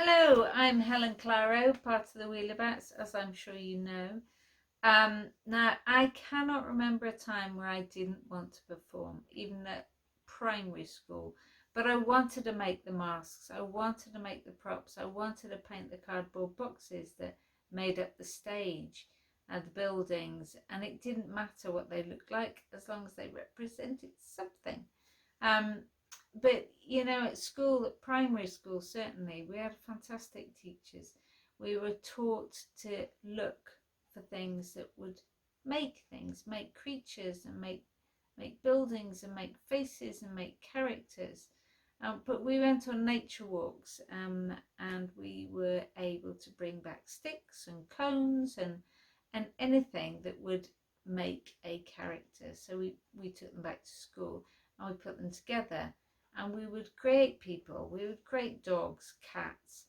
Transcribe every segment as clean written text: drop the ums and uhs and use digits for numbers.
Hello, I'm Helen Clyro, part of the Wheelabouts, as I'm sure you know. Now, I cannot remember a time where I didn't want to perform, even at primary school. But I wanted to make the masks, I wanted to make the props, I wanted to paint the cardboard boxes that made up the stage and the buildings, and it didn't matter what they looked like as long as they represented something. Um, but at school, at primary school, certainly, we had fantastic teachers. We were taught to look for things that would make things, make creatures, and make buildings, and make faces, and make characters. But we went on nature walks, and we were able to bring back sticks and cones and anything that would make a character. So we took them back to school and we put them together, and we would create people. We would create dogs, cats,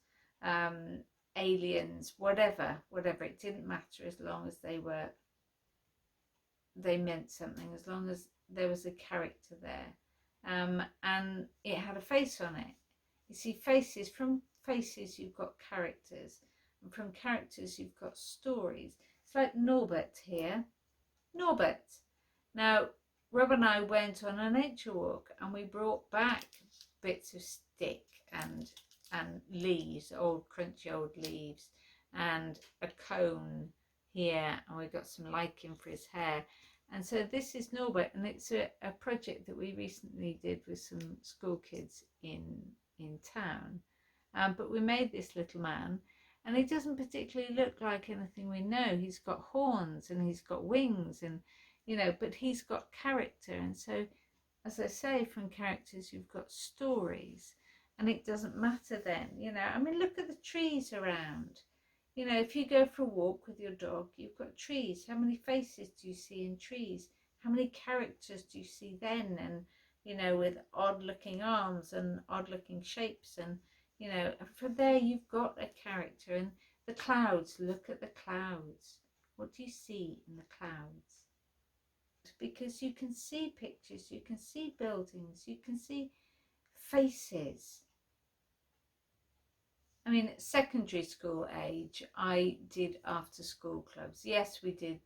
aliens, whatever. It didn't matter as long as they meant something, as long as there was a character there, and it had a face on it. You see, from faces you've got characters, and from characters you've got stories. It's like Norbert here. Norbert. Now, Rob and I went on a nature walk, and we brought back bits of stick and leaves, old crunchy old leaves, and a cone here, and we got some lichen for his hair. And so this is Norbert, and it's a project that we recently did with some school kids in town. But we made this little man, and he doesn't particularly look like anything we know. He's got horns and he's got wings, and but he's got character. And so, as I say, from characters you've got stories, and it doesn't matter then. I mean, look at the trees around. If you go for a walk with your dog, you've got trees. How many faces do you see in trees? How many characters do you see then? And with odd looking arms and odd looking shapes, and from there you've got a character. And the clouds, look at the clouds. What do you see in the clouds? Because you can see pictures, you can see buildings, you can see faces. I mean, at secondary school age, I did after school clubs. Yes, we did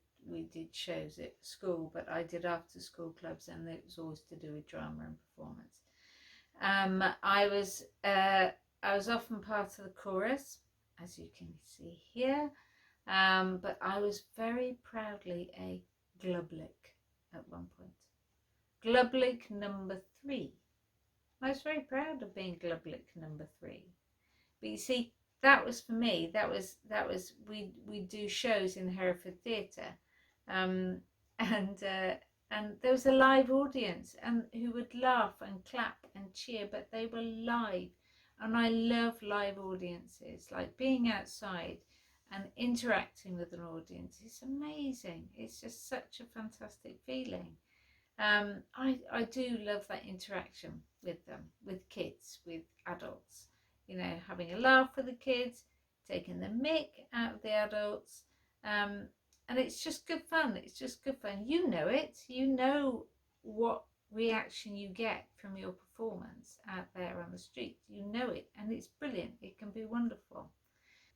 shows at school, but I did after school clubs, and it was always to do with drama and performance. I was often part of the chorus, as you can see here, but I was very proudly a glublik at one point. Glublik number 3. I was very proud of being glublik number 3. But you see, that was for me. That was we do shows in Hereford Theatre, and there was a live audience, and who would laugh and clap and cheer, but they were live, and I love live audiences. Like being outside and interacting with an audience is amazing. It's just such a fantastic feeling. I do love that interaction with them, with kids, with adults. Having a laugh with the kids, taking the mick out of the adults, and it's just good fun. It's just good fun. You know it. You know what reaction you get from your performance out there on the street. You know it, and it's brilliant. It can be wonderful.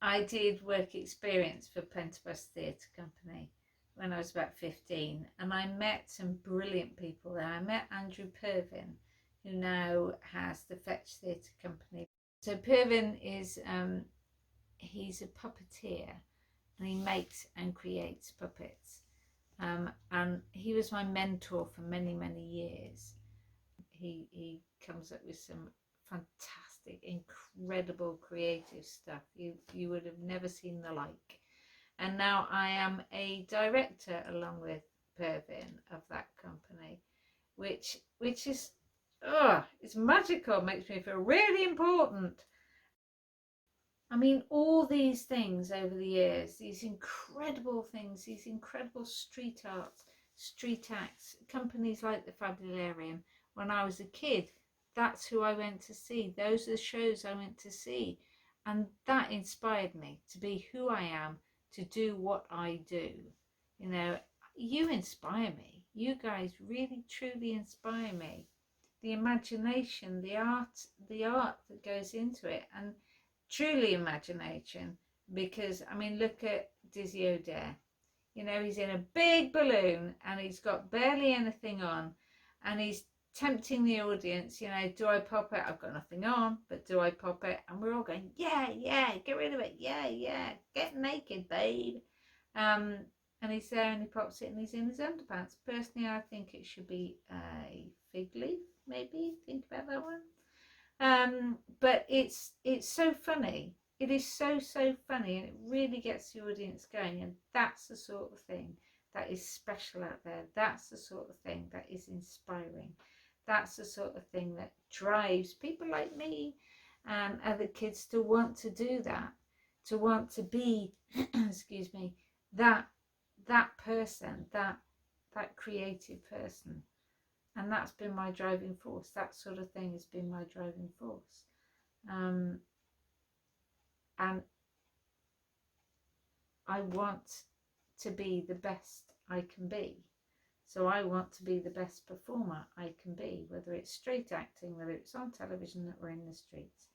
I did work experience for Pentibus Theatre Company when I was about 15, and I met some brilliant people there. I met Andrew Purvin, who now has the Fetch Theatre Company. So Purvin is, he's a puppeteer, and he makes and creates puppets. And he was my mentor for many, many years. He comes up with some fantastic, incredible creative stuff. You would have never seen the like. And now I am a director along with Purvin of that company, which is it's magical. It makes me feel really important. I mean, all these things over the years, these incredible things, these incredible street arts, street acts, companies like the Fabularium. When I was a kid, that's who I went to see. Those are the shows I went to see. And that inspired me to be who I am, to do what I do. You inspire me. You guys really, truly inspire me. The imagination, the art that goes into it, and truly imagination, because I mean, look at Dizzy O'Dare. You know, he's in a big balloon and he's got barely anything on, and he's tempting the audience, you know, do I pop it? I've got nothing on, but do I pop it? And we're all going, yeah, yeah, get rid of it, yeah, yeah, get naked, babe. And he's there and he pops it and he's in his underpants. Personally, I think it should be a fig leaf, maybe. Think about that one. But it's so funny. It is so funny, and it really gets the audience going. And that's the sort of thing that is special out there. That's the sort of thing that is inspiring. That's the sort of thing that drives people like me and other kids to want to do that, to want to be, excuse me, that person, that creative person. And that's been my driving force. That sort of thing has been my driving force. And I want to be the best I can be. So I want to be the best performer I can be, whether it's straight acting, whether it's on television or in the streets.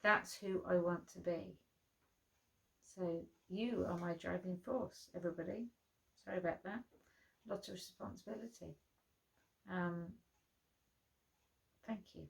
That's who I want to be. So you are my driving force, everybody. Sorry about that. Lots of responsibility. Thank you.